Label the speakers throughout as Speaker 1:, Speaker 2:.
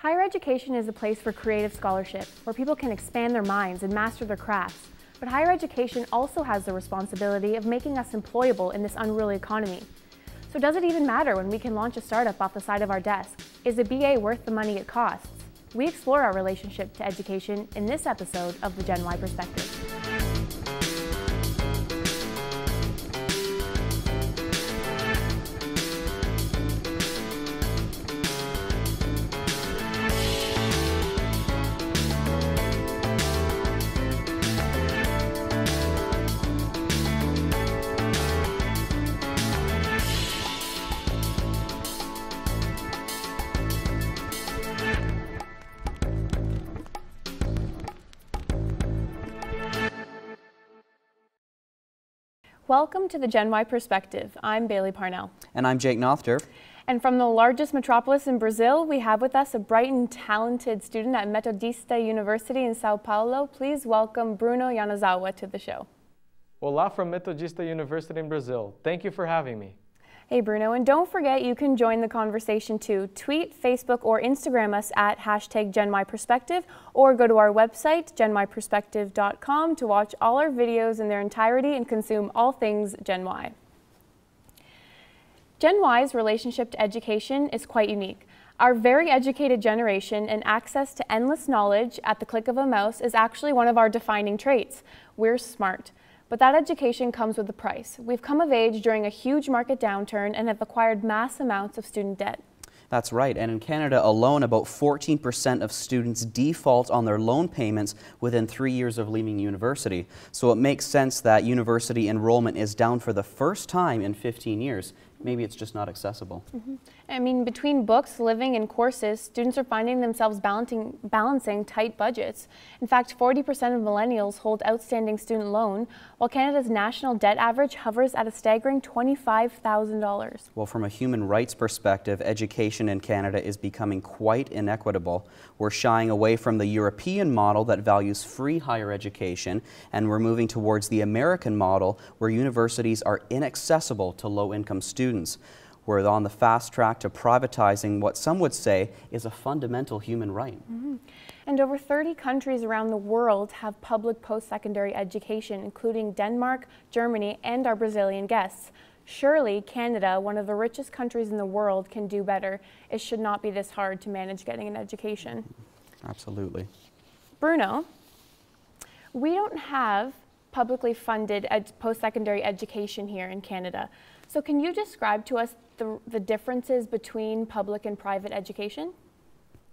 Speaker 1: Higher education is a place for creative scholarship, where people can expand their minds and master their crafts. But higher education also has the responsibility of making us employable in this unruly economy. So does it even matter when we can launch a startup off the side of our desk? Is a BA worth the money it costs? We explore our relationship to education in this episode of the Gen Y Perspective. Welcome to the Gen Y Perspective. I'm Bailey Parnell.
Speaker 2: And I'm Jake Nothdurft.
Speaker 1: And from the largest metropolis in Brazil, we have with us a bright and talented student at Methodist University in Sao Paulo. Please welcome Bruno Yanezawa to the show.
Speaker 3: Olá from Methodist University in Brazil. Thank you for having me.
Speaker 1: Hey Bruno, and don't forget you can join the conversation too. Tweet, Facebook, or Instagram us at #GenYPerspective, or go to our website, genyperspective.com, to watch all our videos in their entirety and consume all things Gen Y. Gen Y's relationship to education is quite unique. Our very educated generation and access to endless knowledge at the click of a mouse is actually one of our defining traits. We're smart. But that education comes with a price. We've come of age during a huge market downturn and have acquired mass amounts of student debt.
Speaker 2: That's right, and in Canada alone, about 14% of students default on their loan payments within 3 years of leaving university. So it makes sense that university enrollment is down for the first time in 15 years. Maybe it's just not accessible. I
Speaker 1: mean, between books, living, and courses, students are finding themselves balancing tight budgets. In fact, 40% of millennials hold outstanding student loan, while Canada's national debt average hovers at a staggering $25,000.
Speaker 2: Well, from a human rights perspective, education in Canada is becoming quite inequitable. We're shying away from the European model that values free higher education, and we're moving towards the American model where universities are inaccessible to low-income students. We're on the fast track to privatizing what some would say is a fundamental human right.
Speaker 1: And over 30 countries around the world have public post-secondary education, including Denmark, Germany, and our Brazilian guests. Surely Canada, one of the richest countries in the world, can do better. It should not be this hard to manage getting an education.
Speaker 2: Absolutely.
Speaker 1: Bruno, we don't have publicly funded post-secondary education here in Canada. So can you describe to us the differences between public and private education?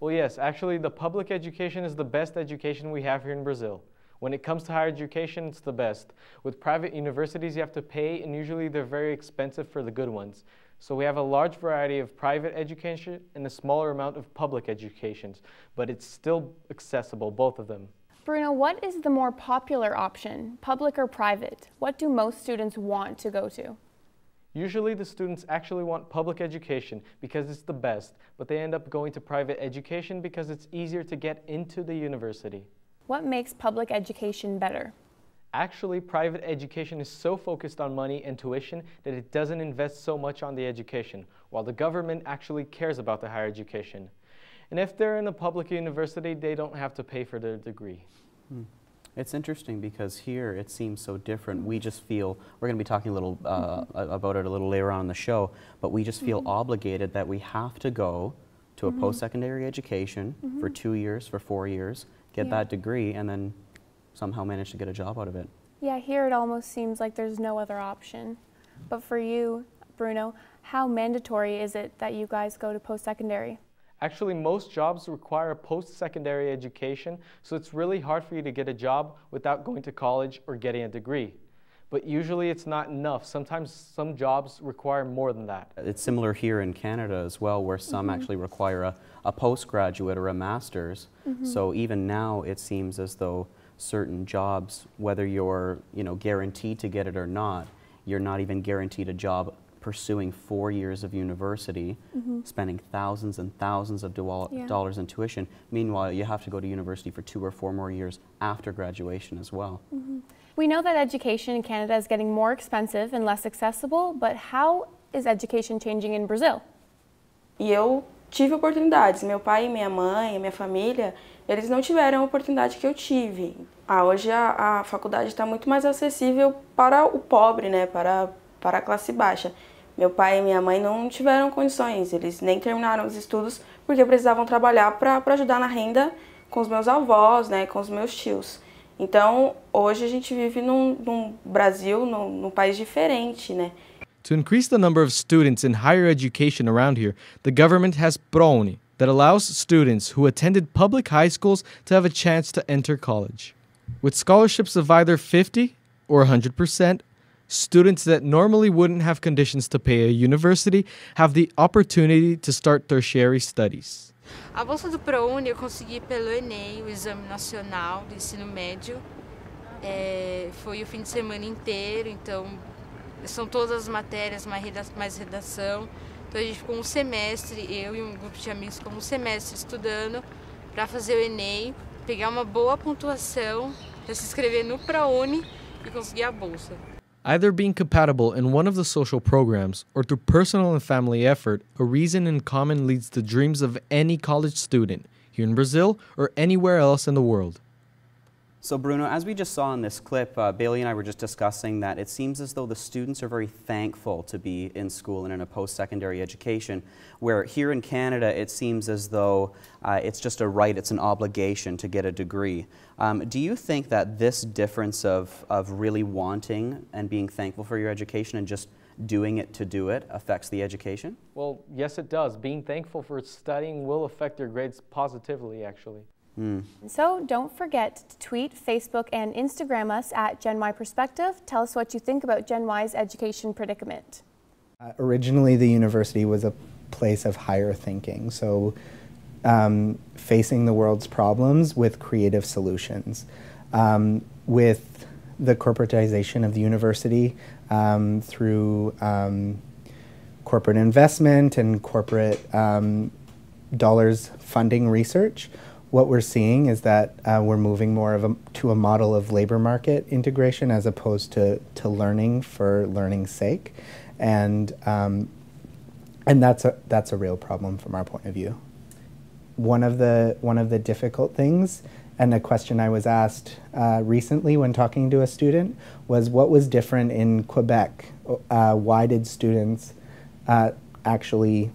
Speaker 3: Well, yes, actually the public education is the best education we have here in Brazil. When it comes to higher education, it's the best. With private universities, you have to pay, and usually they're very expensive for the good ones. So we have a large variety of private education and a smaller amount of public educations, but it's still accessible, both of them.
Speaker 1: Bruno, what is the more popular option, public or private? What do most students want to go to?
Speaker 3: Usually the students actually want public education because it's the best, but they end up going to private education because it's easier to get into the university.
Speaker 1: What makes public education better?
Speaker 3: Actually, private education is so focused on money and tuition that it doesn't invest so much on the education, while the government actually cares about the higher education. And if they're in a public university, they don't have to pay for their degree.
Speaker 2: It's interesting because here it seems so different. We just feel, we're going to be talking a little about it a little later on in the show, but we just feel obligated that we have to go to a post-secondary education for 2 years, for 4 years, get that degree, and then somehow manage to get a job out of it.
Speaker 1: Yeah, here it almost seems like there's no other option. But for you, Bruno, how mandatory is it that you guys go to post-secondary?
Speaker 3: Actually, most jobs require a post-secondary education, so it's really hard for you to get a job without going to college or getting a degree. But usually it's not enough. Sometimes some jobs require more than that.
Speaker 2: It's similar here in Canada as well, where some actually require a postgraduate or a master's. So even now it seems as though certain jobs, whether you're guaranteed to get it or not, you're not even guaranteed a job pursuing 4 years of university, spending thousands and thousands of dollars in tuition. Meanwhile, you have to go to university for 2 or 4 more years after graduation as well.
Speaker 1: We know that education in Canada is getting more expensive and less accessible, but how is education changing in Brazil?
Speaker 4: E eu tive oportunidades. Meu pai, minha mãe, minha família, eles não tiveram a oportunidade que eu tive. Hoje a faculdade está muito mais acessível para o pobre, né? Para a classe baixa. Meu pai e minha mãe não tiveram condições, eles nem terminaram os estudos porque precisavam trabalhar para ajudar na renda com os meus avós, né? Com os meus tios. Então, hoje a gente vive num Brasil, num país diferente, né?
Speaker 5: To increase the number of students in higher education around here, the government has ProUni, that allows students who attended public high schools to have a chance to enter college. With scholarships of either 50 or 100%, students that normally wouldn't have conditions to pay a university have the opportunity to start tertiary studies.
Speaker 6: A bolsa do ProUni eu consegui pelo Enem, o Exame Nacional do Ensino Médio. Foi o fim de semana inteiro, então são todas as matérias, mais redação. Então a gente ficou um semestre, eu e um grupo de amigos ficamos um semestre estudando para fazer o Enem, pegar uma boa pontuação, para se inscrever no ProUni e conseguir a bolsa.
Speaker 5: Either being compatible in one of the social programs or through personal and family effort, a reason in common leads the dreams of any college student, here in Brazil or anywhere else in the world.
Speaker 2: So Bruno, as we just saw in this clip, Bailey and I were just discussing that it seems as though the students are very thankful to be in school and in a post-secondary education, where here in Canada it seems as though it's just a right, it's an obligation to get a degree. Do you think that this difference of really wanting and being thankful for your education and just doing it to do it affects the education?
Speaker 3: Well, yes it does. Being thankful for studying will affect your grades positively, actually.
Speaker 1: So don't forget to tweet, Facebook, and Instagram us at Gen Y Perspective. Tell us what you think about Gen Y's education predicament.
Speaker 7: Originally, the university was a place of higher thinking, so facing the world's problems with creative solutions. With the corporatization of the university through corporate investment and corporate dollars funding research, what we're seeing is that we're moving more to a model of labor market integration as opposed to learning for learning's sake, and that's a real problem from our point of view. One of the difficult things, and a question I was asked recently when talking to a student, was what was different in Quebec. Why did students actually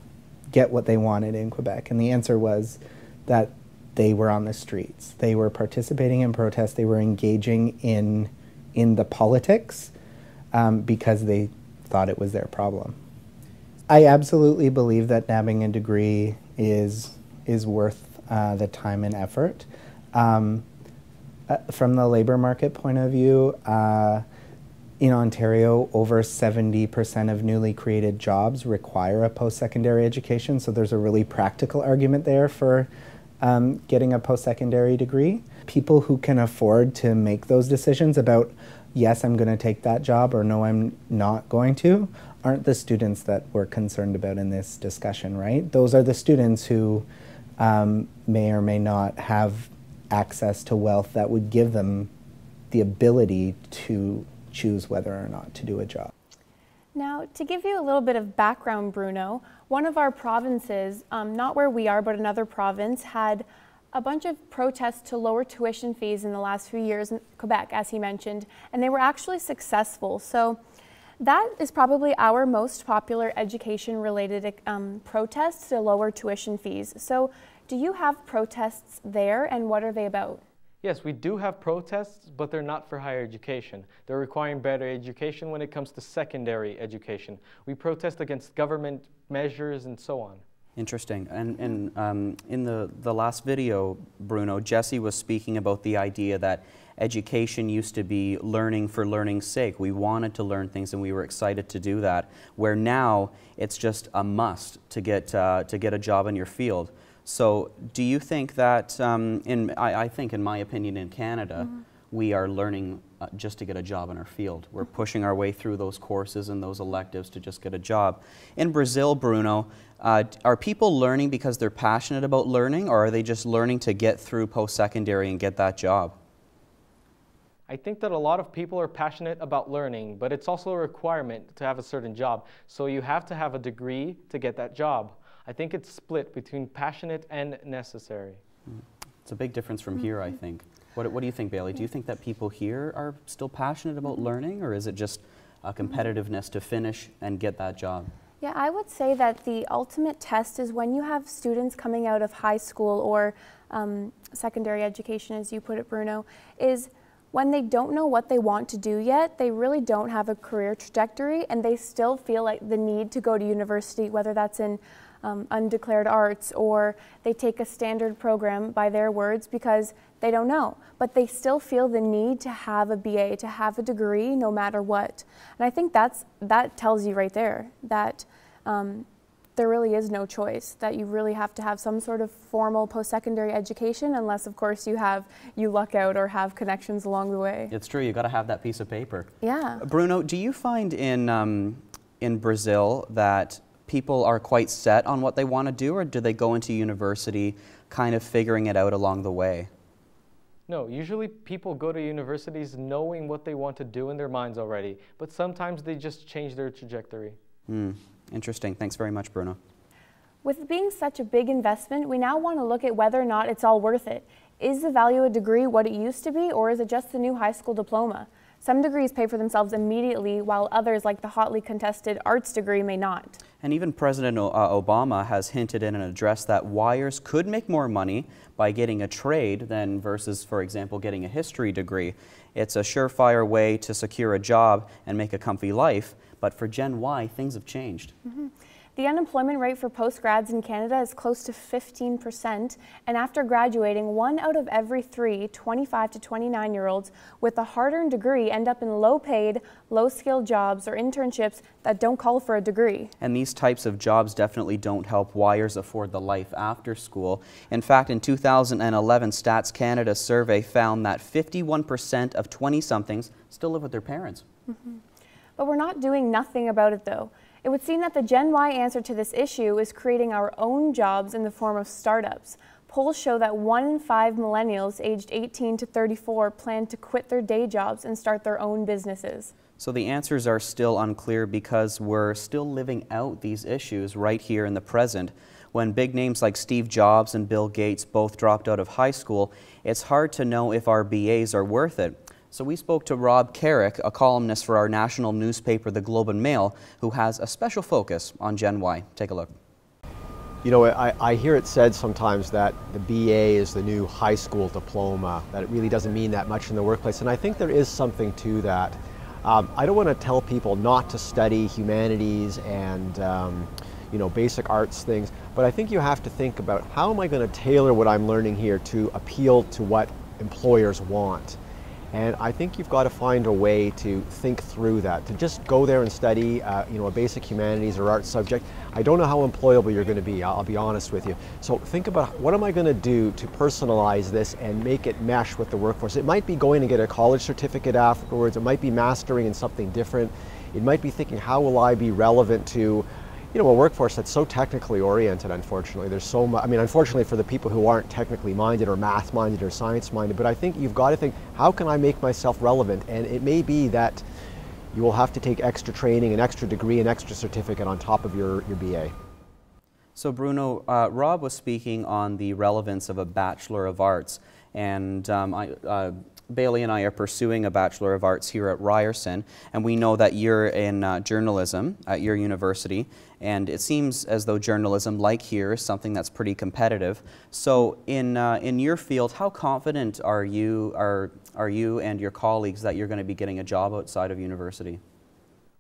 Speaker 7: get what they wanted in Quebec? And the answer was that they were on the streets. They were participating in protests. They were engaging in the politics because they thought it was their problem. I absolutely believe that nabbing a degree is worth the time and effort. From the labor market point of view, in Ontario, over 70% of newly created jobs require a post-secondary education, so there's a really practical argument there for getting a post-secondary degree. People who can afford to make those decisions about, yes, I'm going to take that job, or no, I'm not going to, aren't the students that we're concerned about in this discussion, right? Those are the students who may or may not have access to wealth that would give them the ability to choose whether or not to do a job.
Speaker 1: Now, to give you a little bit of background, Bruno, one of our provinces, not where we are, but another province, had a bunch of protests to lower tuition fees in the last few years in Quebec, as he mentioned, and they were actually successful. So that is probably our most popular education-related protest, to lower tuition fees. So do you have protests there, and what are they about?
Speaker 3: Yes, we do have protests, but they're not for higher education. They're requiring better education when it comes to secondary education. We protest against government measures and so on.
Speaker 2: Interesting. And in the last video, Bruno, Jesse was speaking about the idea that education used to be learning for learning's sake. We wanted to learn things and we were excited to do that, where now it's just a must to get a job in your field. So do you think that, I think in my opinion in Canada, we are learning just to get a job in our field. We're pushing our way through those courses and those electives to just get a job. In Brazil, Bruno, are people learning because they're passionate about learning, or are they just learning to get through post-secondary and get that job?
Speaker 3: I think that a lot of people are passionate about learning, but it's also a requirement to have a certain job. So you have to have a degree to get that job. I think it's split between passionate and necessary.
Speaker 2: It's a big difference from here, I think. What do you think, Bailey? Do you think that people here are still passionate about learning, or is it just a competitiveness to finish and get that job?
Speaker 1: Yeah, I would say that the ultimate test is when you have students coming out of high school or secondary education, as you put it, Bruno, is when they don't know what they want to do yet, they really don't have a career trajectory, and they still feel like the need to go to university, whether that's in undeclared arts, or they take a standard program, by their words, because they don't know. But they still feel the need to have a BA, to have a degree, no matter what. And I think that tells you right there that there really is no choice, that you really have to have some sort of formal post-secondary education, unless, of course, you luck out or have connections along the way.
Speaker 2: It's true, you got to have that piece of paper.
Speaker 1: Yeah.
Speaker 2: Bruno, do you find in Brazil that people are quite set on what they want to do, or do they go into university kind of figuring it out along the way?
Speaker 3: No, usually people go to universities knowing what they want to do in their minds already, but sometimes they just change their trajectory.
Speaker 2: Interesting. Thanks very much, Bruno.
Speaker 1: With being such a big investment, we now want to look at whether or not it's all worth it. Is the value of a degree what it used to be, or is it just the new high school diploma? Some degrees pay for themselves immediately, while others, like the hotly contested arts degree, may not.
Speaker 2: And even President Obama has hinted in an address that wires could make more money by getting a trade than versus, for example, getting a history degree. It's a surefire way to secure a job and make a comfy life, but for Gen Y, things have changed.
Speaker 1: The unemployment rate for postgrads in Canada is close to 15%, and after graduating, 1 out of every 3 25 to 29-year-olds with a hard-earned degree end up in low-paid, low-skilled jobs or internships that don't call for a degree. And
Speaker 2: these types of jobs definitely don't help Wires afford the life after school. In fact, in 2011, Stats Canada's survey found that 51% of 20-somethings still live with their parents.
Speaker 1: But we're not doing nothing about it, though. It would seem that the Gen Y answer to this issue is creating our own jobs in the form of startups. Polls show that 1 in 5 millennials aged 18 to 34 plan to quit their day jobs and start their own businesses.
Speaker 2: So the answers are still unclear because we're still living out these issues right here in the present. When big names like Steve Jobs and Bill Gates both dropped out of high school, it's hard to know if our BAs are worth it. So we spoke to Rob Carrick, a columnist for our national newspaper, The Globe and Mail, who has a special focus on Gen Y. Take a look.
Speaker 8: You know, I hear it said sometimes that the BA is the new high school diploma, that it really doesn't mean that much in the workplace, and I think there is something to that. I don't want to tell people not to study humanities and you know, basic arts things, but I think you have to think about how am I going to tailor what I'm learning here to appeal to what employers want. And I think you've got to find a way to think through that. To just go there and study, you know, a basic humanities or arts subject, I don't know how employable you're going to be, I'll be honest with you. So think about what am I going to do to personalize this and make it mesh with the workforce. It might be going to get a college certificate afterwards, it might be mastering in something different, it might be thinking how will I be relevant to, you know, a workforce that's so technically oriented, unfortunately. There's so much, I mean, unfortunately for the people who aren't technically minded or math minded or science minded, but I think you've got to think, how can I make myself relevant? And it may be that you will have to take extra training, an extra degree, an extra certificate on top of your BA.
Speaker 2: So Bruno, Rob was speaking on the relevance of a Bachelor of Arts, and Bailey and I are pursuing a Bachelor of Arts here at Ryerson, and we know that you're in journalism at your university, and it seems as though journalism, like here, is something that's pretty competitive. So in your field, how confident are you and your colleagues that you're going to be getting a job outside of university?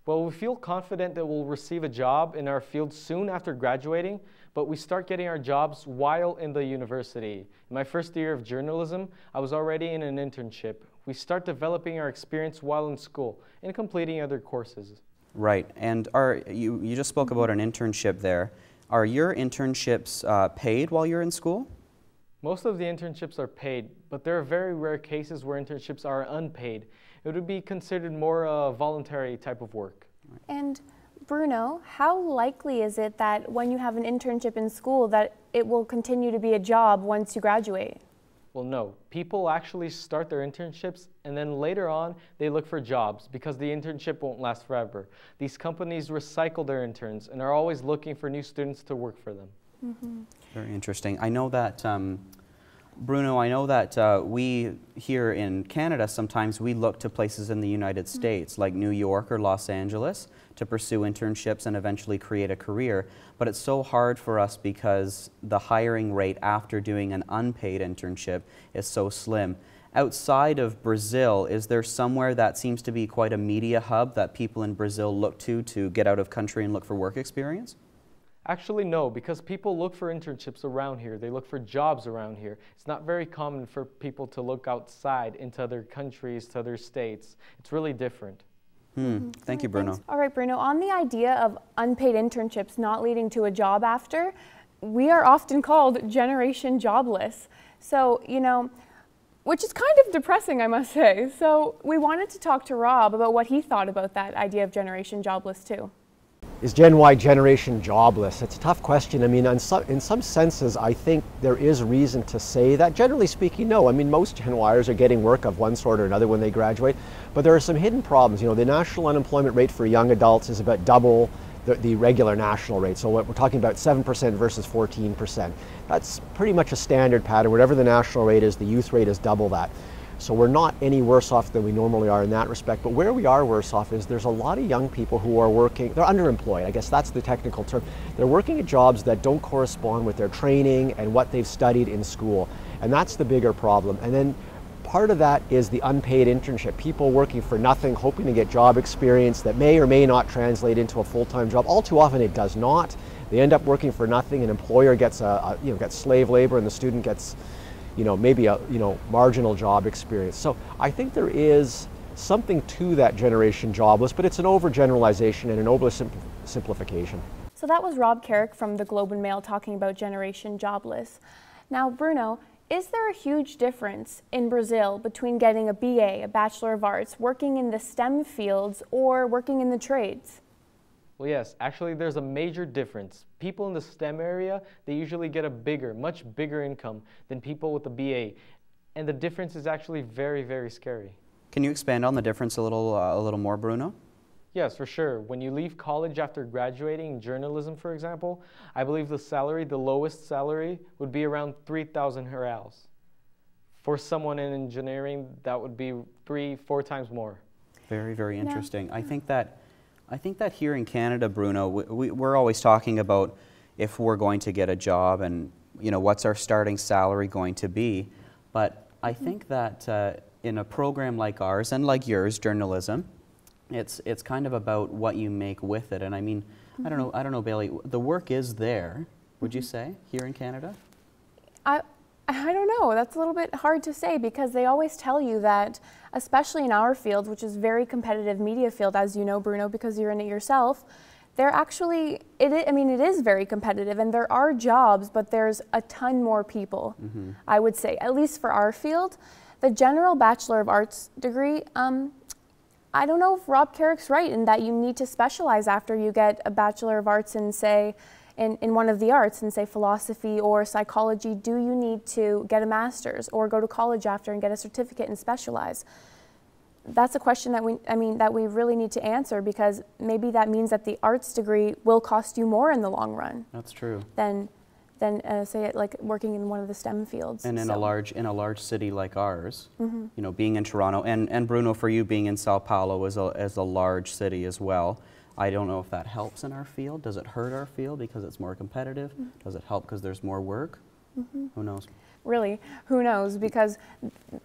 Speaker 3: Well, we feel confident that we'll receive a job in our field soon after graduating, but we start getting our jobs while in the university. In my first year of journalism, I was already in an internship. We start developing our experience while in school and completing other courses.
Speaker 2: Right, and you just spoke about an internship there. Are your internships paid while you're in school?
Speaker 3: Most of the internships are paid, but there are very rare cases where internships are unpaid. It would be considered more a voluntary type of work.
Speaker 1: And Bruno, how likely is it that when you have an internship in school that it will continue to be a job once you graduate?
Speaker 3: Well, no. People actually start their internships and then later on they look for jobs because the internship won't last forever. These companies recycle their interns and are always looking for new students to work for them.
Speaker 2: Very interesting. I know that, Bruno, I know that we here in Canada, sometimes we look to places in the United States like New York or Los Angeles to pursue internships and eventually create a career. But it's so hard for us because the hiring rate after doing an unpaid internship is so slim. Outside of Brazil, is there somewhere that seems to be quite a media hub that people in Brazil look to get out of country and look for work experience?
Speaker 3: Actually, no, because people look for internships around here. They look for jobs around here. It's not very common for people to look outside into other countries, to other states. It's really different.
Speaker 2: Thank you, Bruno.
Speaker 1: Thanks. All right, Bruno, on the idea of unpaid internships not leading to a job after, we are often called generation jobless. So, you know, which is kind of depressing, I must say. So we wanted to talk to Rob about what he thought about that idea of generation jobless too.
Speaker 8: Is Gen Y generation jobless? It's a tough question. I mean, in some senses, I think there is reason to say that. Generally speaking, no. I mean, most Gen Yers are getting work of one sort or another when they graduate, but there are some hidden problems. You know, the national unemployment rate for young adults is about double the regular national rate. So what we're talking about 7% versus 14%. That's pretty much a standard pattern. Whatever the national rate is, the youth rate is double that. So we're not any worse off than we normally are in that respect. But where we are worse off is there's a lot of young people who are working, they're underemployed, I guess that's the technical term. They're working at jobs that don't correspond with their training and what they've studied in school. And that's the bigger problem. And then part of that is the unpaid internship. People working for nothing, hoping to get job experience that may or may not translate into a full-time job. All too often it does not. They end up working for nothing. An employer gets gets slave labor, and the student gets maybe a marginal job experience. So I think there is something to that generation jobless, but it's an overgeneralization and an oversimplification.
Speaker 1: So that was Rob Carrick from the Globe and Mail talking about generation jobless. Now, Bruno, is there a huge difference in Brazil between getting a BA, a Bachelor of Arts, working in the STEM fields or working in the trades?
Speaker 3: Well, yes, actually there's a major difference. People in the STEM area, they usually get a much bigger income than people with a BA. And the difference is actually very, very scary.
Speaker 2: Can you expand on the difference a little more, Bruno?
Speaker 3: Yes, for sure. When you leave college after graduating in journalism, for example, I believe the lowest salary would be around 3,000 reais. For someone in engineering, that would be 3-4 times more.
Speaker 2: Very, very interesting. Yeah. I think that here in Canada, Bruno, we're always talking about if we're going to get a job and what's our starting salary going to be. But I think that in a program like ours and like yours, journalism, it's kind of about what you make with it. And I mean, I don't know, Bailey, the work is there, would you say, here in Canada?
Speaker 1: I don't know. That's a little bit hard to say because they always tell you that, especially in our field, which is very competitive media field, as you know, Bruno, because you're in it yourself, it is very competitive and there are jobs, but there's a ton more people, I would say, at least for our field. The general Bachelor of Arts degree, I don't know if Rob Carrick's right in that you need to specialize after you get a Bachelor of Arts in, say, in one of the arts, in say philosophy or psychology. Do you need to get a master's or go to college after and get a certificate and specialize? That's a question that we really need to answer, because maybe that means that the arts degree will cost you more in the long run.
Speaker 2: That's true.
Speaker 1: Than say like working in one of the STEM fields.
Speaker 2: And in a large city like ours, being in Toronto, and Bruno, for you being in Sao Paulo is a large city as well. I don't know if that helps in our field. Does it hurt our field because it's more competitive? Does it help because there's more work? Who knows? Really, who knows? Because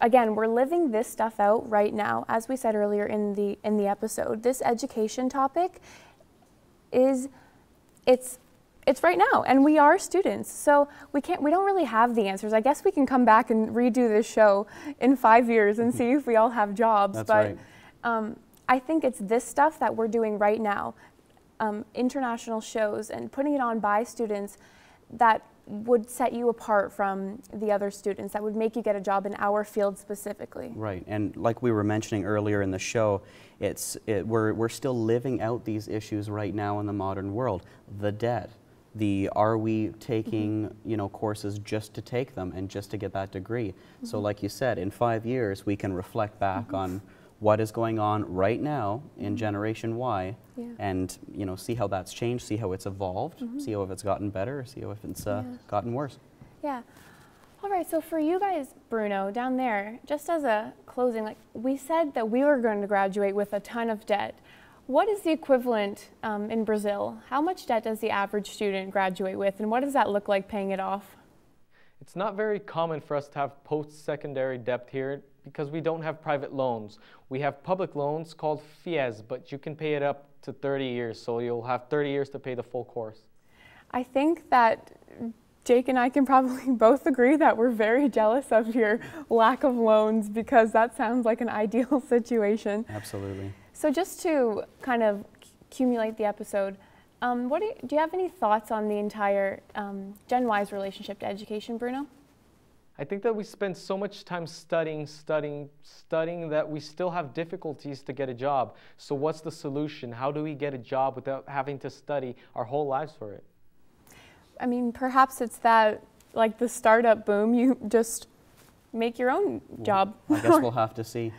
Speaker 2: again, we're living this stuff out right now. As we said earlier in the episode, this education topic it's right now, and we are students, so we don't really have the answers. I guess we can come back and redo this show in 5 years and see if we all have jobs. That's
Speaker 1: but
Speaker 2: right.
Speaker 1: I think it's this stuff that we're doing right now, international shows and putting it on by students, that would set you apart from the other students, that would make you get a job in our field specifically. Right, and like we were mentioning earlier in the show, we're still living out these issues right now in the modern world. The debt,
Speaker 2: are we taking, you know, courses just to take them and just to get that degree? So like you said, in 5 years, we can reflect back on what is going on right now in Generation Y and, you know, see how that's changed, see how it's evolved, see how if it's gotten better, see how if it's gotten worse.
Speaker 1: Yeah. All right, so for you guys, Bruno, down there, just as a closing, like we said that we were going to graduate with a ton of debt. What is the equivalent in Brazil? How much debt does the average student graduate with, and what does that look like paying it off?
Speaker 3: It's not very common for us to have post-secondary debt here because we don't have private loans. We have public loans called FIES, but you can pay it up to 30 years, so you'll have 30 years to pay the full course.
Speaker 1: I think that Jake and I can probably both agree that we're very jealous of your lack of loans because that sounds like an ideal situation.
Speaker 2: Absolutely.
Speaker 1: So just to kind of accumulate the episode, do you have any thoughts on the entire Gen Y's relationship to education, Bruno?
Speaker 3: I think that we spend so much time studying that we still have difficulties to get a job. So what's the solution? How do we get a job without having to study our whole lives for it?
Speaker 1: I mean, perhaps it's that, like the startup boom, you just make your own job.
Speaker 2: I guess we'll have to see.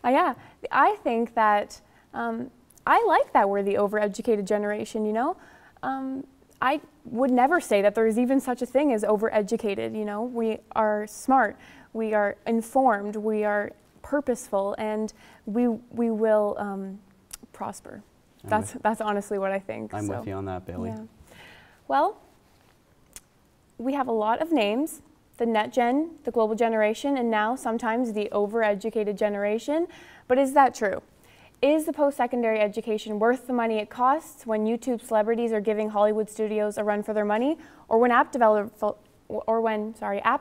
Speaker 1: Yeah, I think that I like that we're the overeducated generation, you know. I would never say that there is even such a thing as overeducated, you know. We are smart, we are informed, we are purposeful, and we will prosper. That's honestly what I think.
Speaker 2: I'm with you on that, Bailey.
Speaker 1: Yeah. Well, we have a lot of names. The net gen, the global generation, and now sometimes the overeducated generation. But is that true? Is the post-secondary education worth the money it costs when YouTube celebrities are giving Hollywood studios a run for their money, or when app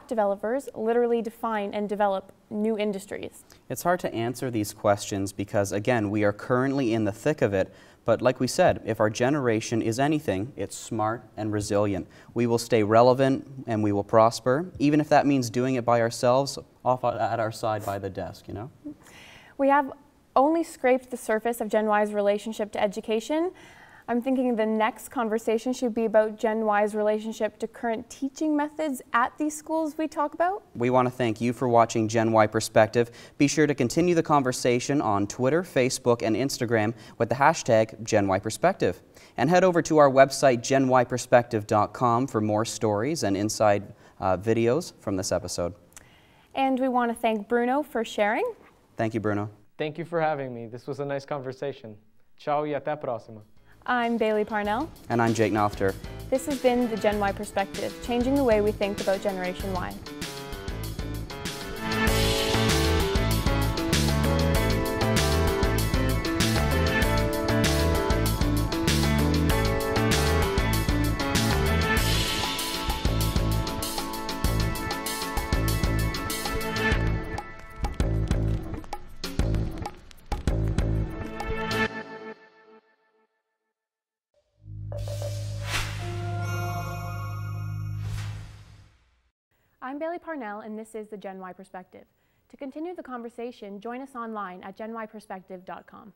Speaker 1: developers literally define and develop new industries?
Speaker 2: It's hard to answer these questions because, again, we are currently in the thick of it. But like we said, if our generation is anything, it's smart and resilient. We will stay relevant and we will prosper, even if that means doing it by ourselves, off at our side by the desk, you know?
Speaker 1: We have only scraped the surface of Gen Y's relationship to education. I'm thinking the next conversation should be about Gen Y's relationship to current teaching methods at these schools we talk about.
Speaker 2: We want to thank you for watching Gen Y Perspective. Be sure to continue the conversation on Twitter, Facebook, and Instagram with the hashtag Gen Y Perspective. And head over to our website, genyperspective.com, for more stories and inside videos from this episode.
Speaker 1: And we want to thank Bruno for sharing.
Speaker 2: Thank you, Bruno.
Speaker 3: Thank you for having me. This was a nice conversation. Ciao e até a próxima.
Speaker 1: I'm Bailey Parnell.
Speaker 2: And I'm Jake Nothdurft.
Speaker 1: This has been the Gen Y Perspective, changing the way we think about Generation Y. I'm Bailey Parnell, and this is the Gen Y Perspective. To continue the conversation, join us online at genyperspective.com.